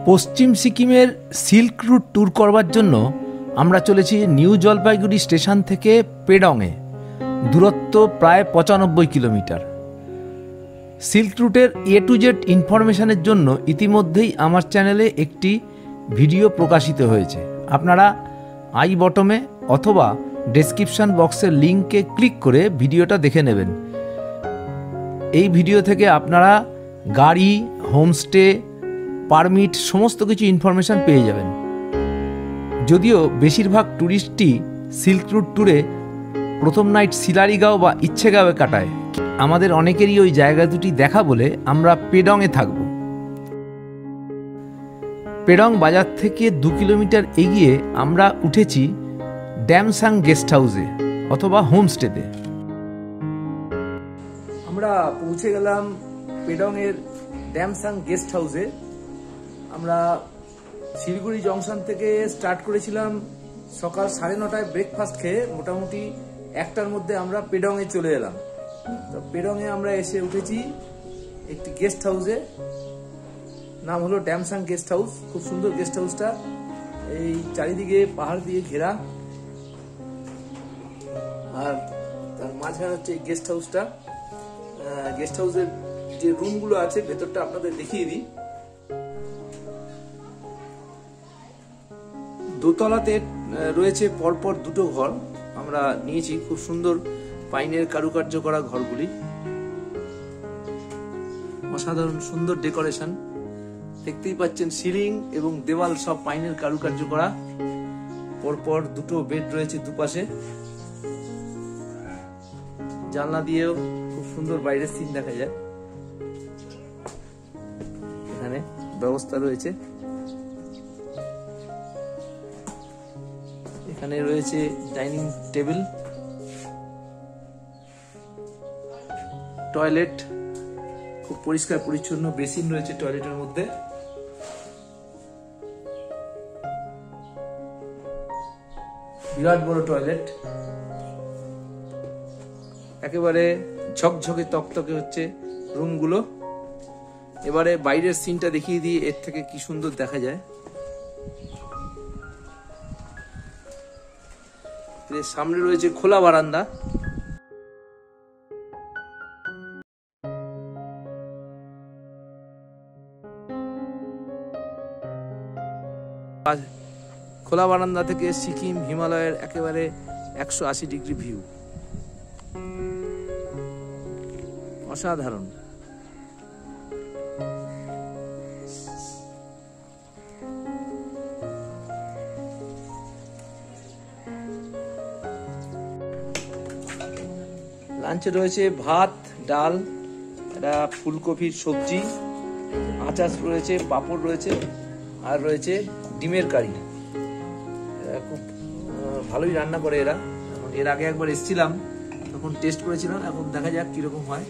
পশ্চিম সিকিমের silk route tour করবার জন্য আমরা চলেছি নিউ জলপাইগুড়ি স্টেশন থেকে পেডংয়ে। দূরত্ব প্রায় 95 কিলোমিটার। সিল্ক রুটের এ টু জেড ইনফরমেশনের জন্য ইতিমধ্যেই আমার চ্যানেলে একটি ভিডিও প্রকাশিত হয়েছে। আপনারা আই বটমে অথবা ডেসক্রিপশন বক্সের লিঙ্কে ক্লিক করে ভিডিওটা দেখে নেবেন। এই ভিডিও থেকে আপনারা গাড়ি, হোমস্টে, পারমিট সমস্ত কিছু ইনফরমেশান পেয়ে যাবেন। যদিও বেশিরভাগ ট্যুরিস্টই সিল্ক রুট ট্যুরে প্রথম নাইট সিলারিগাঁও বা ইচ্ছেগাঁওয়ে কাটায়, আমাদের অনেকেরই ওই জায়গা দুটি দেখা বলে আমরা পেডংয়ে থাকব। পেডং বাজার থেকে 2 কিলোমিটার এগিয়ে আমরা উঠেছি ড্যামসাং গেস্ট হাউসে অথবা হোমস্টেতে। আমরা পৌঁছে গেলাম পেডংয়ের ড্যামসাং গেস্ট হাউসে। আমরা শিলিগুড়ি জংশন থেকে স্টার্ট করেছিলাম সকাল 9:30টায় ব্রেকফাস্ট খেয়ে। মোটামুটি 1টার মধ্যে আমরা পেডংয়ে চলে এলাম। তো পেডংয়ে আমরা এসে উঠেছি একটি গেস্ট হাউসে, নাম হলো ড্যামসাং গেস্ট হাউস। খুব সুন্দর গেস্ট হাউসটা, এই চারিদিকে পাহাড় দিয়ে ঘেরা, আর তার মাঝখানে হচ্ছে এই গেস্ট হাউসটা। গেস্ট হাউসের যে রুমগুলো আছে ভেতরটা আপনাদের দেখিয়ে দিই। দোতলাতে রয়েছে পরপর 2টো ঘর আমরা নিয়েছি। খুব সুন্দর পাইনের কারুকার্য করা ঘরগুলি, অসাধারণ সুন্দর ডেকোরেশন। দেখতেই পাচ্ছেন সিলিং এবং দেওয়াল সব পাইনের কারুকার্য করা। পরপর 2টো বেড রয়েছে দুপাশে। জানলা দিয়েও খুব সুন্দর বাইরের সিন দেখা যায়। এখানে ব্যবস্থা রয়েছে। এখানে রয়েছে ডাইনিং টেবিল, টয়লেট খুব পরিষ্কার পরিচ্ছন্ন, বেসিন রয়েছে টয়লেটের মধ্যে। বিরাট বড় টয়লেট, একেবারে ঝকঝকে তকতকে হচ্ছে রুমগুলো। এবারে বাইরের সিনটা দেখিয়ে দিয়ে এর থেকে কি সুন্দর দেখা যায়। সামনে রয়েছে খোলা বারান্দা। খোলা বারান্দা থেকে সিকিম হিমালয়ের একেবারে 180 ডিগ্রি ভিউ, অসাধারণ। লাঞ্চে রয়েছে ভাত, ডাল, একটা ফুলকপির সবজি, আচার রয়েছে, পাঁপড় রয়েছে, আর রয়েছে ডিমের কারি। খুব ভালোই রান্না করে এরা। এর আগে একবার এসেছিলাম, তখন টেস্ট করেছিলাম। এখন দেখা যাক কিরকম হয়।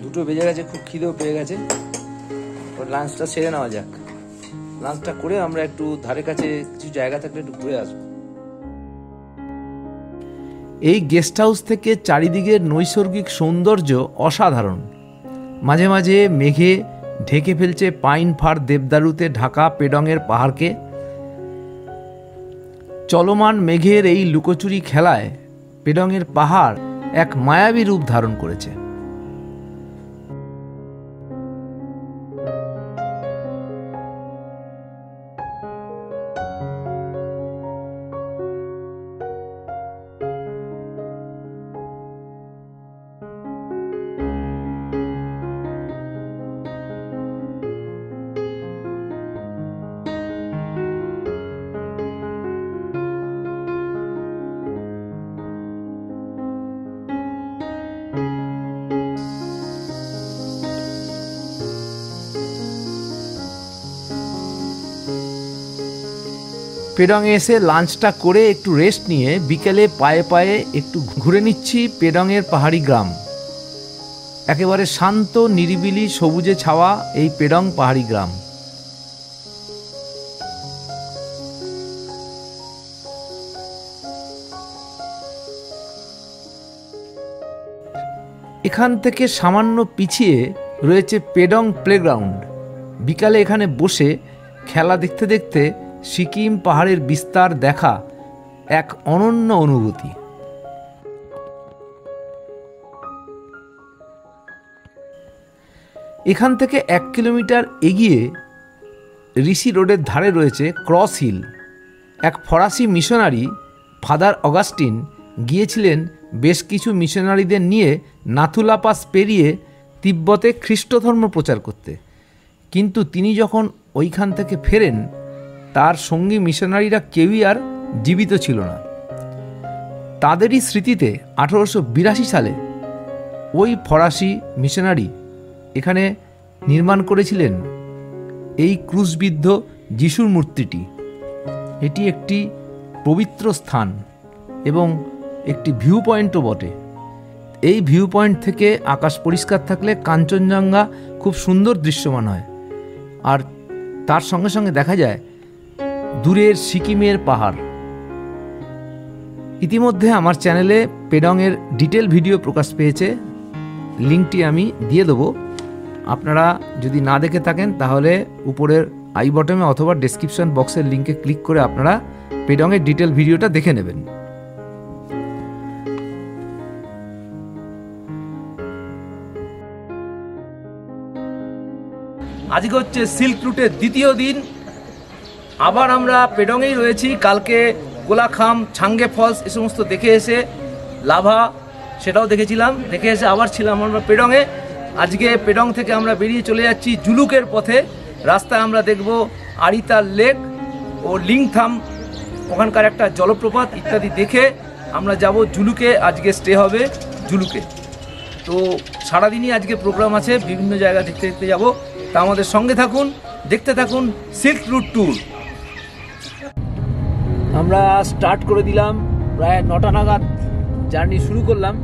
দুটো বেজে গেছে, খুব খিদেও পেয়ে গেছে। লাঞ্চটা সেরে নেওয়া যাক। লাঞ্চটা করে আমরা একটু ধারে কাছে কিছু জায়গা থাকলে একটু ঘুরে আসবো। এই গেস্ট হাউস থেকে চারিদিকের নৈসর্গিক সৌন্দর্য অসাধারণ। মাঝে মাঝে মেঘে ঢেকে ফেলছে পাইন ফার দেবদারুতে ঢাকা পেডংয়ের পাহাড়কে। চলমান মেঘের এই লুকোচুরি খেলায় পেডংয়ের পাহাড় এক মায়াবী রূপ ধারণ করেছে। পেডংয়ে এসে লাঞ্চটা করে একটু রেস্ট নিয়ে বিকেলে পায়ে পায়ে একটু ঘুরে নিচ্ছি পেডংয়ের পাহাড়ি গ্রাম। একেবারে শান্ত নিরিবিলি সবুজে ছাওয়া এই পেডং পাহাড়ি গ্রাম। এখান থেকে সামান্য পিছিয়ে রয়েছে পেডং প্লেগ্রাউন্ড। বিকালে এখানে বসে খেলা দেখতে দেখতে সিকিম পাহাড়ের বিস্তার দেখা এক অনন্য অনুভূতি। এখান থেকে 1 কিলোমিটার এগিয়ে ঋষি রোডের ধারে রয়েছে ক্রস হিল। এক ফরাসি মিশনারি ফাদার অগাস্টিন গিয়েছিলেন বেশ কিছু মিশনারিদের নিয়ে নাথুলা পাস পেরিয়ে তিব্বতে খ্রিস্ট ধর্ম প্রচার করতে, কিন্তু তিনি যখন ওইখান থেকে ফেরেন তার সঙ্গী মিশনারিরা কেউই আর জীবিত ছিল না। তাদেরই স্মৃতিতে 1882 সালে ওই ফরাসি মিশনারি এখানে নির্মাণ করেছিলেন এই ক্রুশবিদ্ধ যিশুর মূর্তিটি। এটি একটি পবিত্র স্থান এবং একটি ভিউ পয়েন্টও বটে। এই ভিউ পয়েন্ট থেকে আকাশ পরিষ্কার থাকলে কাঞ্চনজঙ্ঘা খুব সুন্দর দৃশ্যমান হয়, আর তার সঙ্গে সঙ্গে দেখা যায় দূরের সিকিমের পাহাড়। ইতিমধ্যে আমার চ্যানেলে পেডংয়ের ডিটেল ভিডিও প্রকাশ পেয়েছে, লিঙ্কটি আমি দিয়ে দেবো। আপনারা যদি না দেখে থাকেন তাহলে উপরের আই বটমে অথবা ডেসক্রিপশন বক্সের লিঙ্কে ক্লিক করে আপনারা পেডংয়ের ডিটেল ভিডিওটা দেখে নেবেন। আজকে হচ্ছে সিল্ক রুটের দ্বিতীয় দিন। আবার আমরা পেডংয়েই রয়েছি। কালকে গোলাখাম, ছাঙ্গে ফলস এ সমস্ত দেখে এসে, লাভা সেটাও দেখেছিলাম, দেখে এসে আবার ছিলাম আমরা পেডংয়ে। আজকে পেডং থেকে আমরা বেরিয়ে চলে যাচ্ছি জুলুকের পথে। রাস্তায় আমরা দেখব আরিতার লেক ও লিংথাম, ওখানকার একটা জলপ্রপাত ইত্যাদি দেখে আমরা যাব জুলুকে। আজকে স্টে হবে জুলুকে। তো সারাদিনই আজকে প্রোগ্রাম আছে, বিভিন্ন জায়গা দেখতে দেখতে যাব। তা আমাদের সঙ্গে থাকুন, দেখতে থাকুন সিল্ক রুট ট্যুর। আমরা স্টার্ট করে দিলাম, প্রায় 9টা নাগাদ জার্নি শুরু করলাম।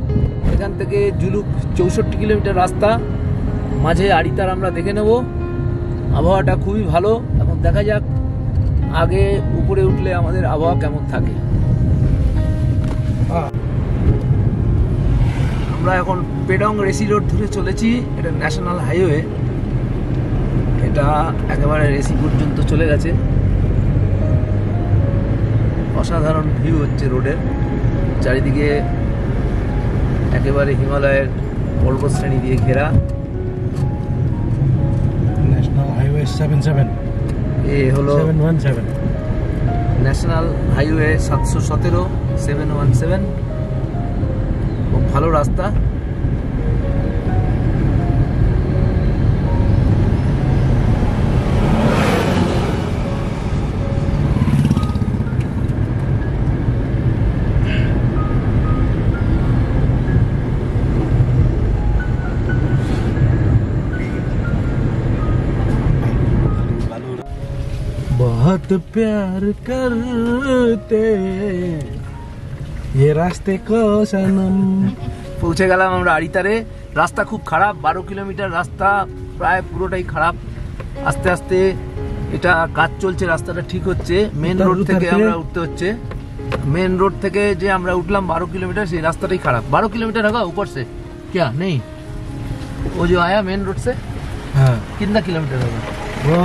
এখান থেকে জুলুক 64 কিলোমিটার রাস্তা, মাঝে আরিতার আমরা দেখে নেব। আবহাওয়াটা খুবই ভালো। এখন দেখা যাক আগে উপরে উঠলে আমাদের আবহাওয়া কেমন থাকে। আমরা এখন পেডং রেসি রোড ধরে চলেছি। এটা ন্যাশনাল হাইওয়ে, এটা একেবারে রেসি পর্যন্ত চলে গেছে। অসাধারণ ভিউ হচ্ছে রোডের, চারিদিকে একেবারে হিমালয়ের পর্বতশ্রেণী দিয়ে ঘেরা। ন্যাশনাল হাইওয়ে 77 এ হলো 717 ন্যাশনাল হাইওয়ে 717 717। খুব ভালো রাস্তা। बहुत प्यार करते ये रास्ते को सनम। পৌঁছে গেলাম আমরা আরিতারে। রাস্তা খুব খারাপ, 12 কিলোমিটার রাস্তা, প্রায় পুরোটাই খারাপ। আস্তে আস্তে এটা কাজ চলছে, রাস্তাটা ঠিক হচ্ছে। মেন রোড থেকে আমরা উঠতে হচ্ছে। মেন রোড থেকে যে আমরা উঠলাম 12 किलोमीटर, সেই রাস্তাটাই খারাপ। 12 किलोमीटर होगा ऊपर से क्या? नहीं, वो जो आया मेन रोड से। हाँ, कितना किलोमीटर होगा? वो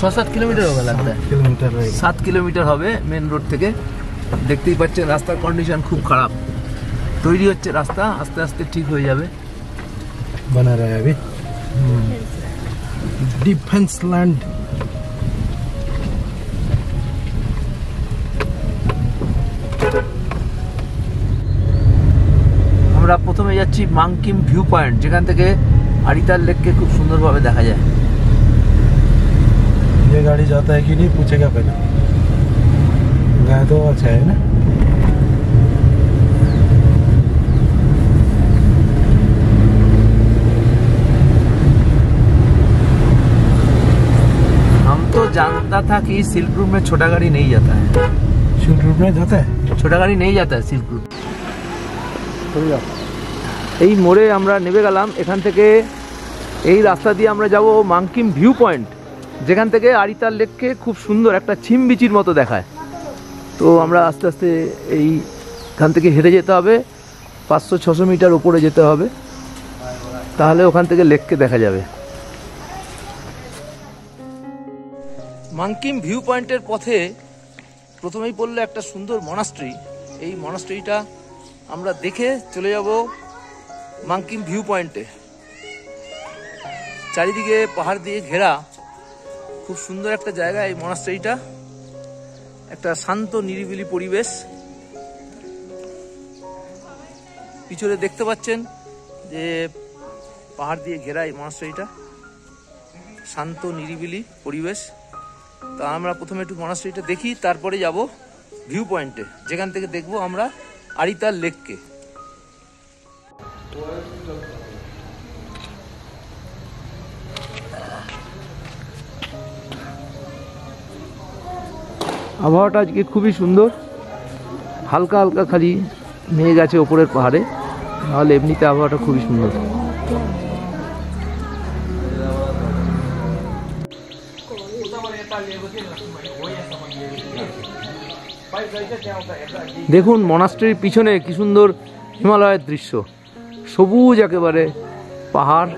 6-7 किलोमीटर होगा लगता है। 7 किलोमीटर रहेगा। 7 किलोमीटर হবে মেন রোড থেকে। দেখতেই পাচ্ছেন রাস্তার কন্ডিশন খুব খারাপ। তৈরি হচ্ছে রাস্তা, আস্তে আস্তে ঠিক হয়ে যাবে। बना रहा है अभी। Defence land. আমরা প্রথমে যাচ্ছি মাংকিম ভিউ পয়েন্ট, যেখান থেকে আরিতার লেককে খুব সুন্দরভাবে দেখা যায়। ये गाड़ी जाता है कि नहीं पूछेगा पहले। गया तो अच्छा है ना। हम तो जानता था कि सिल्क रूट में छोटा गाड़ी नहीं जाता है। सिल्क रूट में जाता है। छोटा गाड़ी नहीं जाता है सिल्क रूट। এই মোড়ে আমরা নেমে গেলাম। এখান থেকে এই রাস্তা দিয়ে আমরা যাব মাংকিম ভিউ পয়েন্ট, যেখান থেকে আরিতার লেককে খুব সুন্দর একটা ছিমবিচির মতো দেখায়। তো আমরা আস্তে আস্তে এই এখান থেকে হেঁটে যেতে হবে 500-600 মিটার উপরে যেতে হবে, তাহলে ওখান থেকে লেককে দেখা যাবে। মাঙ্কিম ভিউ পয়েন্টের পথে প্রথমেই পড়লো একটা সুন্দর মনাস্ট্রি। এই মনাস্ট্রিটা আমরা দেখে চলে যাব মাঙ্কিম ভিউ পয়েন্টে। চারিদিকে পাহাড় দিয়ে ঘেরা, খুব সুন্দর একটা জায়গা এই মনাস্ট্রিটা। একটা শান্ত নিরিবিলি পরিবেশ। পিছনে দেখতে পাচ্ছেন যে পাহাড় দিয়ে ঘেরা এই মনাস্ট্রিটা, শান্ত নিরিবিলি পরিবেশ। তা আমরা প্রথমে একটু মনাস্ট্রিটা দেখি, তারপরে যাব ভিউ পয়েন্টে, যেখান থেকে দেখবো আমরা আরিতার লেককে। আবহাওয়াটা আজকে খুবই সুন্দর, হালকা হালকা খালি মেঘ আছে ওপরের পাহাড়ে, নাহলে এমনিতে আবহাওয়াটা খুবই সুন্দর। দেখুন মনাস্ট্রির পিছনে কি সুন্দর হিমালয়ের দৃশ্য, সবুজ একেবারে পাহাড়।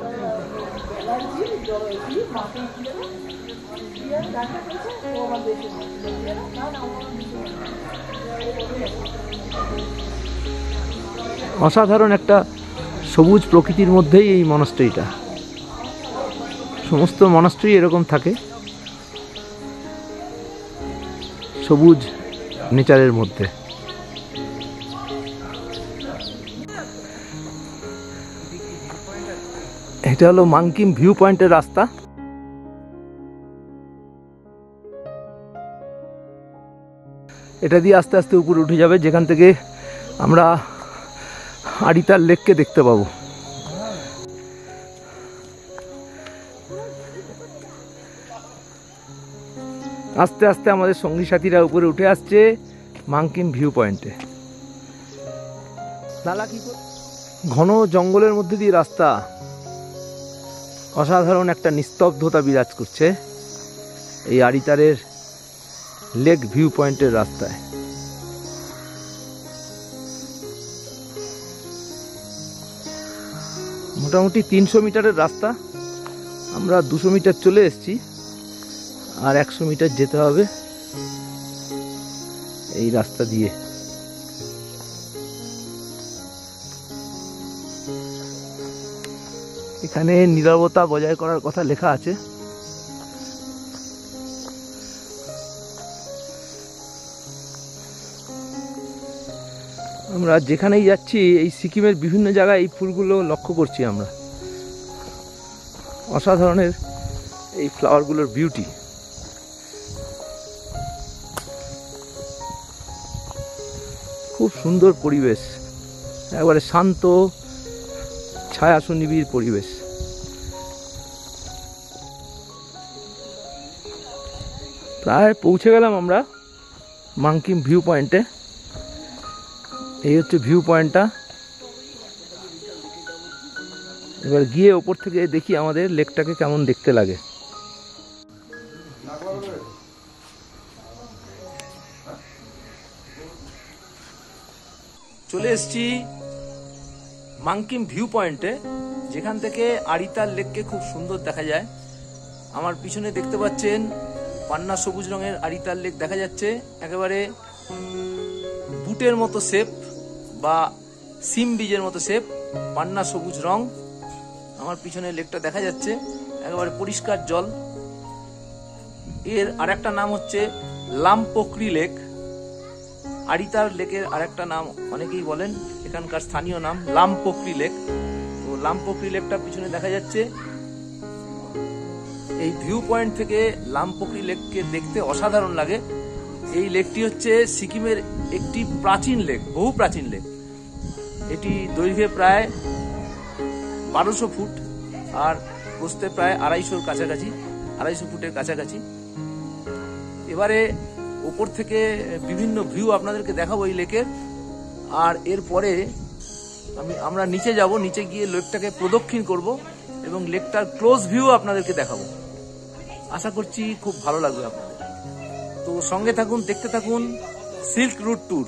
অসাধারণ একটা সবুজ প্রকৃতির মধ্যেই এই মনাস্ট্রিটা। সমস্ত মনাস্ট্রি এরকম থাকে, সবুজ নেচারের মধ্যে। এটা হলো মাঙ্কিম ভিউ পয়েন্টের রাস্তা। এটা দিয়ে আস্তে আস্তে উপরে উঠে যাবে, যেখান থেকে আমরা আরিতার লেককে দেখতে পাবো। আস্তে আস্তে আমাদের সঙ্গী সাথীরা উপরে উঠে আসছে মাঙ্কিম ভিউ পয়েন্টে। ঘন জঙ্গলের মধ্যে দিয়ে রাস্তা, অসাধারণ একটা নিস্তব্ধতা বিরাজ করছে এই আরিতারের লেক ভিউ পয়েন্টের রাস্তায়। মোটামুটি 300 মিটারের রাস্তা, আমরা 200 মিটার চলে এসেছি, আর 100 মিটার যেতে হবে এই রাস্তা দিয়ে। এখানে নীরবতা বজায় করার কথা লেখা আছে। আমরা যেখানেই যাচ্ছি এই সিকিমের বিভিন্ন জায়গায় এই ফুলগুলো লক্ষ্য করছি আমরা। অসাধারণের এই ফ্লাওয়ারগুলোর বিউটি। খুব সুন্দর পরিবেশ, একবারে শান্ত ছায়া সুনিবিড় পরিবেশ। প্রায় পৌঁছে গেলাম আমরা মাঙ্কিম ভিউ পয়েন্টে। এই হচ্ছে ভিউ পয়েন্টটা। এবার গিয়ে ওপর থেকে দেখি আমাদের লেকটাকে কেমন দেখতে লাগে। চলে এসেছি মাঙ্কিম ভিউ পয়েন্টে, যেখান থেকে আরিতার লেককে খুব সুন্দর দেখা যায়। আমার পিছনে দেখতে পাচ্ছেন পান্না সবুজ রঙের আরিতার লেক দেখা যাচ্ছে। একেবারে বুটের মতো শেপ বা সিম বীজের মতো শেপ, পান্না সবুজ রং। আমার পিছনে লেকটা দেখা যাচ্ছে, একেবারে পরিষ্কার জল। এর আরেকটা নাম হচ্ছে লামপোকরি লেক। আরিতার লেকের আরেকটা নাম অনেকেই বলেন, এখানকার স্থানীয় নাম লামপোকরি লেক। তো লামপোকরি লেকটা পিছনে দেখা যাচ্ছে। এই ভিউ পয়েন্ট থেকে লামপোকরি লেককে দেখতে অসাধারণ লাগে। এই লেকটি হচ্ছে সিকিমের একটি প্রাচীন লেক, বহু প্রাচীন লেক। এটি দৈর্ঘ্যে প্রায় 1200 ফুট আর প্রস্থে প্রায় 250 ফুটের কাছাকাছি। এবারে উপর থেকে বিভিন্ন ভিউ আপনাদেরকে দেখাবো এই লেকের। আর এরপরে আমরা নিচে যাব, নিচে গিয়ে লেকটাকে প্রদক্ষিণ করব এবং লেকটার ক্লোজ ভিউ আপনাদেরকে দেখাবো। আশা করছি খুব ভালো লাগবে আপনাদের। তো সঙ্গে থাকুন, দেখতে থাকুন সিল্ক রুট ট্যুর।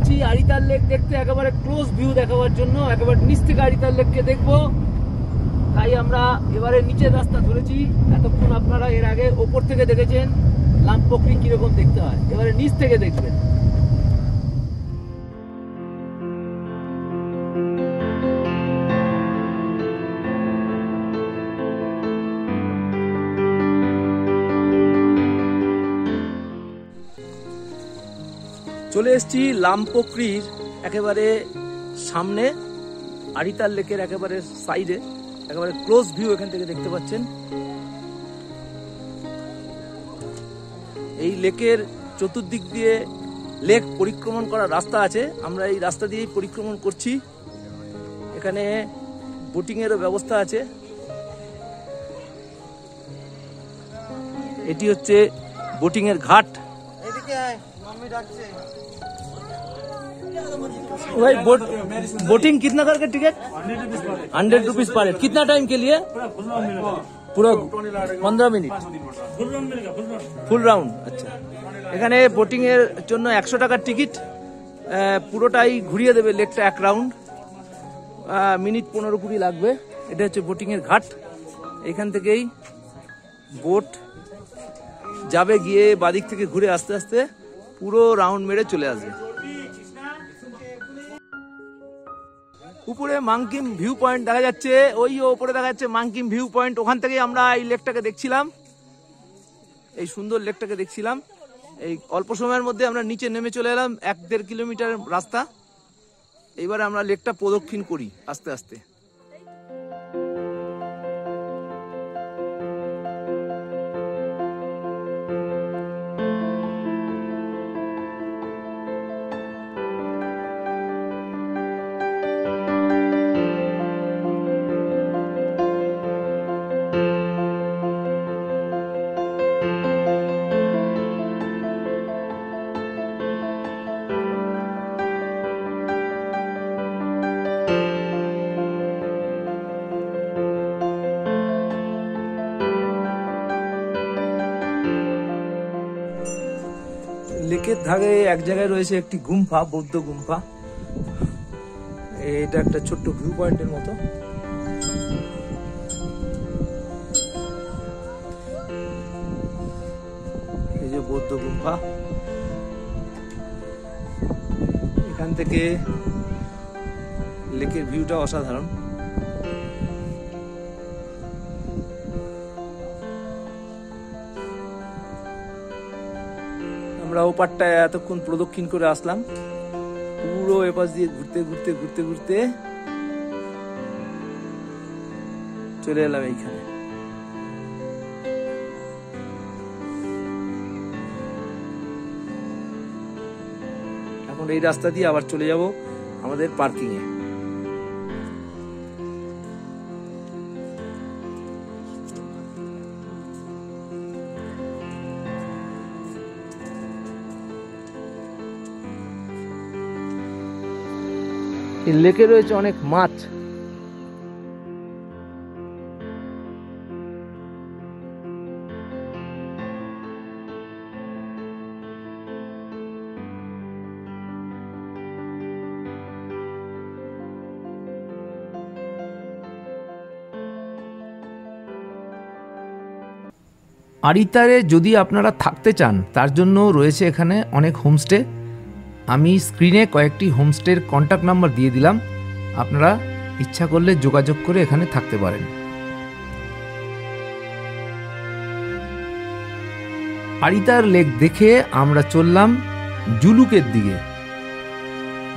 এসেছি আরিতার লেক দেখতে, একেবারে ক্লোজ ভিউ দেখাবার জন্য, একেবারে নিচ থেকে আরিতার লেককে দেখবো। তাই আমরা এবারে নিচের রাস্তা ধরেছি। এতক্ষণ আপনারা এর আগে ওপর থেকে দেখেছেন লামপোকরি কিরকম দেখতে হয়, এবারে নিচ থেকে দেখবেন। চলে এসেছি লামপোকরির একেবারে সামনে, আরিতার লেকের একেবারে সাইডে, একেবারে ক্লোজ ভিউ এখান থেকে দেখতে পাচ্ছেন। এই লেকের চতুর্দিক দিয়ে লেক পরিক্রমণ করার রাস্তা আছে, আমরা এই রাস্তা দিয়েই পরিক্রমণ করছি। এখানে বোটিং এরও ব্যবস্থা আছে। এটি হচ্ছে বোটিং এর ঘাট। भाई बोटिंग कितना करके टिकट? 100 rupees per head. कितना टाइम के लिए? पूरा 15 मिनट। ফুল রাউন্ড। আচ্ছা, এখানে বোটিং এর জন্য 100 টাকার টিকিট, পুরোটাই ঘুরিয়ে দেবে লেকটা এক রাউন্ড, মিনিট 15-20 লাগবে। এটা হচ্ছে বোটিং এর ঘাট। এখান থেকেই বোট যাবে, গিয়ে বাদিক থেকে ঘুরে আস্তে আস্তে পুরো রাউন্ড মেরে চলে আসবে। উপরে মাংকিম ভিউ পয়েন্ট দেখা যাচ্ছে, ওই উপরে দেখা যাচ্ছে মাংকিম ভিউ পয়েন্ট। ওখান থেকে আমরা এই লেকটাকে দেখছিলাম, এই সুন্দর লেকটাকে দেখছিলাম। এই অল্প সময়ের মধ্যে আমরা নিচে নেমে চলে এলাম 1-1.5 কিলোমিটার রাস্তা। এইবারে আমরা লেকটা প্রদক্ষিণ করি আস্তে আস্তে। লেকের ধারে এক জায়গায় রয়েছে একটি গুম্ফা, বৌদ্ধ গুম্ফা। এটা একটা ছোট্ট ভিউ পয়েন্টের মতো। এই যে বৌদ্ধ গুম্ফা, এখান থেকে লেকের ভিউটা অসাধারণ। আমরা ওপারটায় এতক্ষণ প্রদক্ষিণ করে আসলাম, পুরো এপাশ দিয়ে ঘুরতে ঘুরতে ঘুরতে ঘুরতে চলে এলাম এইখানে। এখন এই রাস্তা দিয়ে আবার চলে যাব আমাদের পার্কিং এ। এই লেকে রয়েছে অনেক মাছ। আরিতারে যদি আপনারা থাকতে চান, তার জন্য রয়েছে এখানে অনেক হোমস্টে। আমি স্ক্রিনে কয়েকটি হোমস্টের কন্ট্যাক্ট নাম্বার দিয়ে দিলাম, আপনারা ইচ্ছা করলে যোগাযোগ করে এখানে থাকতে পারেন। আরিতার লেক দেখে আমরা চললাম জুলুকের দিকে।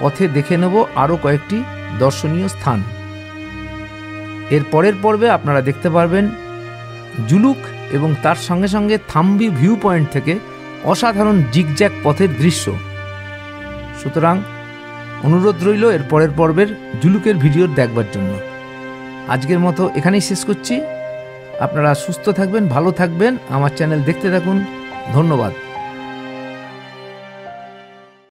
পথে দেখে নেব আরও কয়েকটি দর্শনীয় স্থান। এর পরের পর্বে আপনারা দেখতে পারবেন জুলুক এবং তার সঙ্গে সঙ্গে থাম্বি ভিউ পয়েন্ট থেকে অসাধারণ জিগজ্যাগ পথের দৃশ্য। সুতরাং অনুরোধ রইল এর পরের পর্বের জুলুকের ভিডিও দেখবার জন্য। আজকের মতো এখানেই শেষ করছি। আপনারা সুস্থ থাকবেন, ভালো থাকবেন, আমার চ্যানেল দেখতে থাকুন। ধন্যবাদ।